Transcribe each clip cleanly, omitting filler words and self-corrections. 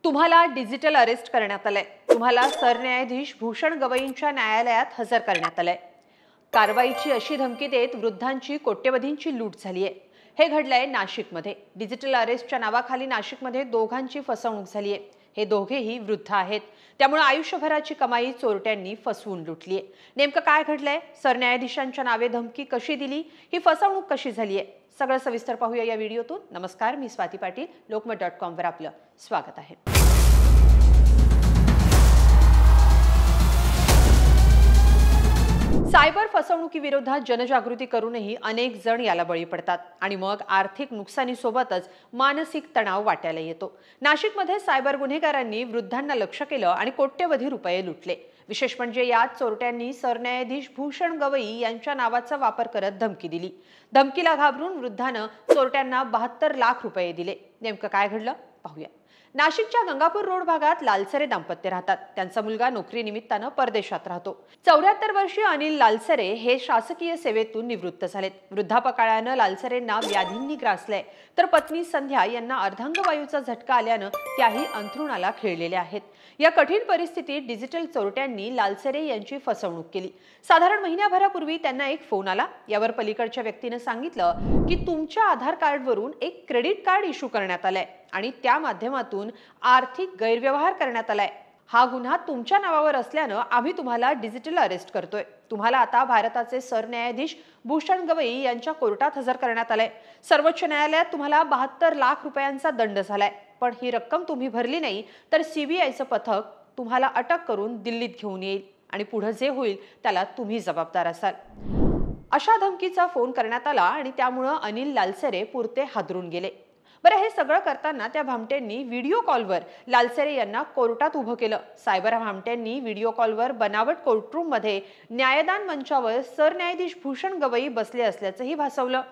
तुम्हाला digital arrest करण्यात आलंय। तुम्हाला सरन्यायाधीश भूषण गवईंच्या न्यायालयात हजर करण्यात आलंय। कारवाईची अशी धमकी देत वृद्धांची कोट्यवधींची लूट झाली आहे। हे घडलंय नाशिकमध्ये। डिजिटल अरेस्टच्या नावाखाली नाशिकमध्ये दोघांची फसवणूक झाली आहे। हे दोघेही वृद्ध आहेत, त्यामुळे आयुष्यभराची कमाई चोरट्यांनी फसवून लुटली आहे। नेमकं काय घडलंय? सरन्यायाधीशांच्या नावे धमकी कशी दिली? ही फसवणूक कशी झाली आहे? सगळं सविस्तर पाहूया या व्हिडिओतून। नमस्कार, मी स्वाती पाटील। लोकमत.com वर आपलं स्वागत आहे। सायबर फसवणुकीविरोधात जनजागृती करूनही अनेक जण याला बळी पडतात आणि मग आर्थिक नुकसानीसोबतच मानसिक तणाव वाट्याला येतो। नाशिकमध्ये सायबर गुन्हेगारांनी वृद्धांना लक्ष्य केलं आणि कोट्यवधी रुपये लुटले। विशेष म्हणजे यात चोरट्यांनी सरन्यायाधीश भूषण गवई यांच्या नावाचा वापर करत धमकी दिली। धमकीला घाबरून वृद्धानं चोरट्यांना 72 लाख रुपये दिले। नेमकं काय घडलं पाहूया। नाशिकच्या गंगापूर रोड भागात लालसरे दाम्पत्य राहतात। त्यांचा मुलगा नोकरीनिमित्तानं परदेशात राहतो। 74 वर्षीय अनिल लालसरे हे शासकीय सेवेतून निवृत्त झालेत। वृद्धापकाळानं लालसरेंना व्याधींनी ग्रासलंय, तर पत्नी संध्या यांना अर्धांगवायूचा झटका आल्यानं त्याही अंथरुणाला खिळलेल्या आहेत। या कठीण परिस्थितीत डिजिटल चोरट्यांनी लालसरे यांची फसवणूक केली। साधारण महिन्याभरापूर्वी त्यांना एक फोन आला। यावर पलीकडच्या व्यक्तीने सांगितलं की तुमच्या आधार कार्डवरून एक क्रेडिट कार्ड इश्यू करण्यात आलंय आणि त्या माध्यमातून आर्थिक गैरव्यवहार करण्यात आलाय। हा गुन्हा तुमच्या नावावर असल्यानं आम्ही तुम्हाला डिजिटल अरेस्ट करतोय। तुम्हाला आता भारताचे सरन्यायाधीश भूषण गवई यांच्या कोर्टात हजर करण्यात आलंय। सर्वोच्च न्यायालयात तुम्हाला 72 लाख रुपयांचा दंड झालाय, पण ही रक्कम तुम्ही भरली नाही तर सीबीआयचं पथक तुम्हाला अटक करून दिल्लीत घेऊन येईल आणि पुढे जे होईल त्याला तुम्ही जबाबदार असाल। अशा धमकीचा फोन करण्यात आला आणि त्यामुळे अनिल लालसरे पुरते हादरून गेले। बरं, हे सगळं करताना त्या भामट्यांनी व्हिडिओ कॉलवर लालसरे यांना कोर्टात उभं केलं। सायबर भामट्यांनी व्हिडिओ कॉलवर बनावट कोर्टरूम मध्ये न्यायदान मंचावर सरन्यायाधीश भूषण गवई बसले असल्याचंही भासवलं।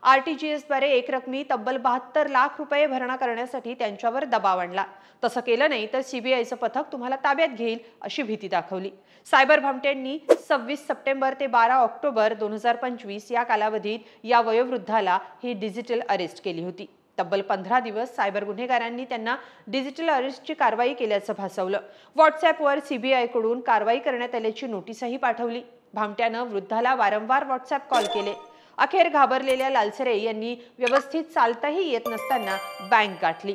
RTGS द्वारे एक रकमी तब्बल 72 लाख रुपये भरणा करण्यासाठी त्यांच्यावर दबाव आणला। तसं केलं नाही तर सीबीआयचं पथक तुम्हाला ताब्यात घेईल अशी भीती दाखवली। सायबर भामट्यांनी 26 सप्टेंबर ते 12 ऑक्टोबर 2025 या कालावधीत या वयोवृद्धाला ही डिजिटल अरेस्ट केली होती। तब्बल 15 दिवस सायबर गुन्हेगारांनी त्यांना डिजिटल अरेस्टची कारवाई केल्याचं भासवलं। व्हॉट्सअॅपवर सीबीआय कडून कारवाई करण्यात आल्याची नोटीसही पाठवली। भामट्यानं वृद्धाला वारंवार व्हॉट्सअॅप कॉल केले। अखेर घाबरलेल्या लालसरे यांनी व्यवस्थित चालताही येत नसताना बँक गाठली।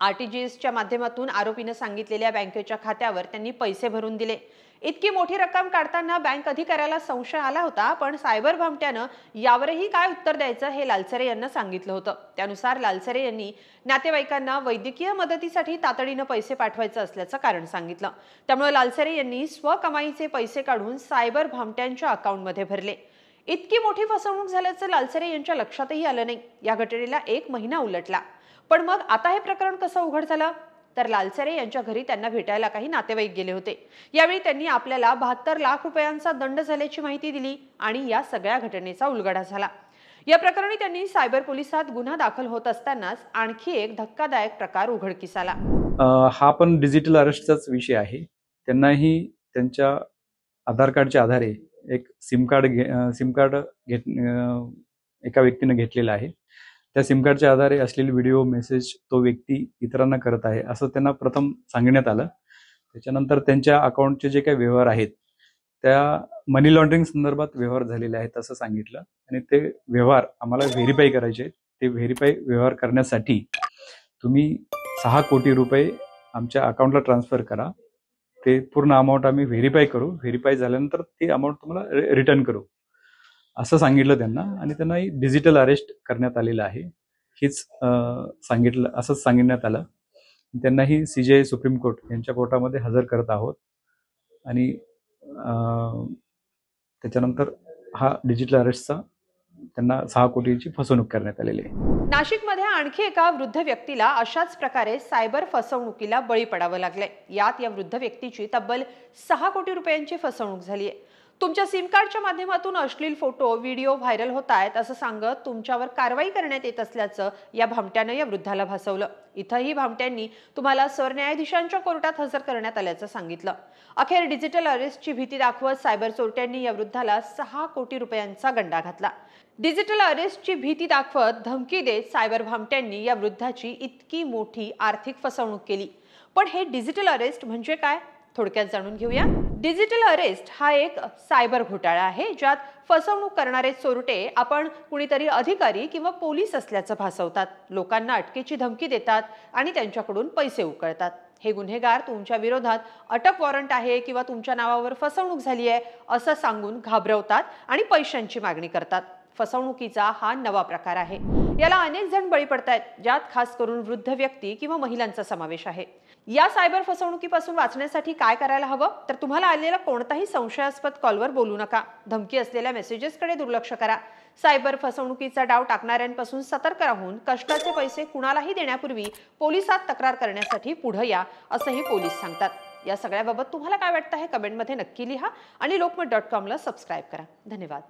RTGSच्या माध्यमातून आरोपीनं सांगितलेल्या बँकेच्या खात्यावर त्यांनी पैसे भरून दिले। इतकी मोठी रक्कम काढताना बँक अधिकाऱ्याला संशय आला होता, पण सायबर भामट्यानं यावरही काय उत्तर द्यायचं हे लालसरे यांना सांगितलं होतं। त्यानुसार लालसरे यांनी नातेवाईकांना वैद्यकीय मदतीसाठी तातडीनं पैसे पाठवायचं असल्याचं कारण सांगितलं। त्यामुळे लालसरे यांनी स्वकमाईचे पैसे काढून सायबर भामट्यांच्या अकाउंटमध्ये भरले। इतकी मोठी फसवणूक झाल्याचं लालसरे यांच्या लक्षातही आलं नाही। या घटनेला 1 महिना उलटला, पण मग आता हे प्रकरण कसं उघड झालं? तर लालसरे यांच्या घरी त्यांना भेटायला काही नातेवाईक गेले होते। यावेळी त्यांनी आपल्याला 72 लाख रुपयांचा दंड झाल्याची माहिती दिली आणि या सगळ्या घटनेचा उलगडा झाला। या प्रकरणी त्यांनी सायबर पोलिसात गुन्हा दाखल होत असतानाच आणखी एक धक्कादायक प्रकार उघडकीस आला। हा पण डिजिटल अरेस्टचाच विषय आहे। त्यांनाही त्यांच्या आधार कार्डच्या आधारे एक सिम कार्ड एका व्यक्तीने घेतलेला आहे। त्या सिम कार्डच्या आधारे असलेले व्हिडिओ मेसेज तो व्यक्ती इतरांना करत आहे असं त्यांना प्रथम सांगण्यात आलं। त्याच्यानंतर त्यांच्या अकाउंटचे जे काही व्यवहार आहेत त्या मनी लॉन्ड्रिंग संदर्भात व्यवहार झालेले आहेत असं सांगितलं आणि ते व्यवहार आम्हाला व्हेरीफाय करायचे आहेत। ते व्हेरीफाय व्यवहार करण्यासाठी तुम्ही 6 कोटी रुपये आमच्या अकाउंटला ट्रान्सफर करा। ते पूर्ण अमाऊंट आम्ही व्हेरीफाय करू। व्हेरीफाय झाल्यानंतर ती अमाऊंट तुम्हाला रिटर्न करू असं सांगितलं त्यांना आणि त्यांना डिजिटल अरेस्ट करण्यात आलेलं आहे। हेच सांगितलं, असंच सांगण्यात आलं। त्यांनाही CJI सुप्रीम कोर्ट यांच्या कोर्टामध्ये हजर करत आहोत आणि त्याच्यानंतर हा डिजिटल अरेस्टचा त्यांना 6 कोटीची फसवणूक करण्यात आलेली आहे। नाशिकमध्ये आणखी एका वृद्ध व्यक्तीला अशाच प्रकारे सायबर फसवणुकीला बळी पडावं लागलंय। यात या वृद्ध व्यक्तीची तब्बल 6 कोटी रुपयांची फसवणूक झाली आहे। तुमच्या सिम कार्डच्या माध्यमातून अश्लील फोटो व्हिडिओ व्हायरल होत आहेत असं सांगत तुमच्यावर कारवाई करण्यात येत असल्याचं या भामट्यानं या वृद्धाला भासवलं। इथंही भामट्यांनी तुम्हाला सरन्यायाधीशांच्या कोर्टात हजर करण्यात आल्याचं सांगितलं। अखेर डिजिटल अरेस्टची भीती दाखवत सायबर चोरट्यांनी या वृद्धाला 6 कोटी रुपयांचा गंडा घातला। डिजिटल अरेस्टची भीती दाखवत धमकी देत सायबर भामट्यांनी या वृद्धाची इतकी मोठी आर्थिक फसवणूक केली। पण हे डिजिटल अरेस्ट म्हणजे काय, थोडक्यात जाणून घेऊया। डिजिटल अरेस्ट हा एक सायबर घोटाळा आहे ज्यात फसवणूक करणारे चोरटे आपण कुणीतरी अधिकारी किंवा पोलीस असल्याचं भासवतात, लोकांना अटकेची धमकी देतात आणि त्यांच्याकडून पैसे उकळतात। हे गुन्हेगार तुमच्या विरोधात अटक वॉरंट आहे किंवा तुमच्या नावावर फसवणूक झाली आहे असं सांगून घाबरवतात आणि पैशांची मागणी करतात। फसवणुकीचा हा नवा प्रकार आहे। याला अनेक जण बळी पडतायत, ज्यात खास करून वृद्ध व्यक्ती किंवा महिलांचा समावेश आहे। या सायबर फसवणुकीपासून वाचण्यासाठी काय करायला हवं, तर तुम्हाला आलेला कोणताही संशयास्पद कॉलवर बोलू नका, धमकी असलेल्या मेसेजेसकडे दुर्लक्ष करा। सायबर फसवणुकीचा डाव टाकणाऱ्यांपासून सतर्क राहून कष्टाचे पैसे कुणालाही देण्यापूर्वी पोलिसात तक्रार करण्यासाठी पुढे या असंही पोलीस सांगतात। या सगळ्याबाबत तुम्हाला काय वाटतं हे कमेंटमध्ये नक्की लिहा आणि lokmat.com ला सबस्क्राइब करा। धन्यवाद।